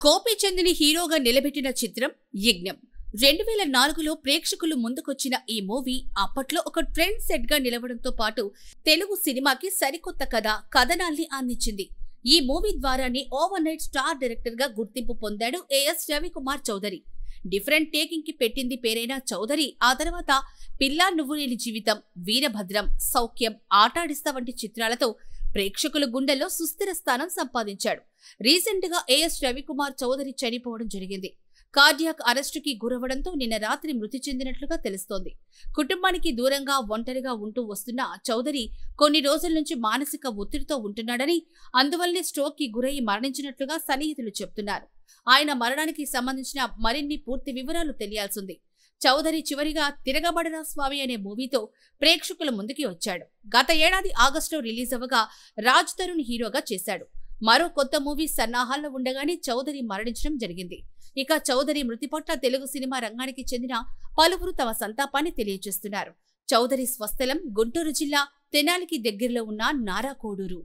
గోపీచంద్ని హీరోగా నిలబెట్టిన చిత్రం యజ్ఞం. 2004లో ప్రేక్షకులు ముందుకొచ్చిన ఈ మూవీ అప్పట్లో ఒక ట్రెండ్ సెట్ గా నిలవడంతో పాటు తెలుగు సినిమాకి సరికొత్త కథనాల్ని అందించింది. ఈ మూవీ ద్వారానే ఓవర్ నైట్ స్టార్ డైరెక్టర్ గా గుర్తింపు పొందాడు A S Ravikumar Chowdary. Different taking కి పెట్టింది పేరైన చౌదరి ఆ తర్వాత పిల్లా నువ్వు లేని జీవితం, వీరభద్రం, సౌఖ్యం, ఆటాడిస్తా వంటి చిత్రాలతో ప్రేక్షకుల గుండెల్లో సుస్థిర స్థానం సంపాదించాడు. రీసెంట్ గా ఏఎస్ రవికుమార్ చౌదరి చనిపోవడం జరిగింది. కార్డియాక్ అరెస్టుకి గురవడంతో నిన్న రాత్రి మృతి చెందినట్లుగా తెలుస్తోంది. కుటుంబానికి దూరంగా ఒంటరిగా ఉంటూ వస్తున్న చౌదరి కొన్ని రోజుల నుంచి మానసిక ఒత్తిడితో ఉంటున్నాడని, అందువల్లే స్ట్రోక్ కి గురై మరణించినట్లుగా సన్నిహితులు చెబుతున్నారు. ఆయన మరణానికి సంబంధించిన మరిన్ని పూర్తి వివరాలు తెలియాల్సింది. చౌదరి చివరిగా తిరగబడరా స్వామి అనే మూవీతో ప్రేక్షకుల ముందుకి వచ్చాడు. గత ఏడాది ఆగస్టులో రిలీజ్ అవ్వగా రాజ్ తరుణ్ హీరోగా చేశాడు. మరో కొత్త మూవీ సన్నాహాల్లో ఉండగానే చౌదరి మరణించడం జరిగింది. ఇక చౌదరి మృతి పట్ల తెలుగు సినిమా రంగానికి చెందిన పలువురు తమ సంతాపాన్ని తెలియజేస్తున్నారు. చౌదరి స్వస్థలం గుంటూరు జిల్లా తెనాలికి దగ్గరలో ఉన్న నారాకోడూరు.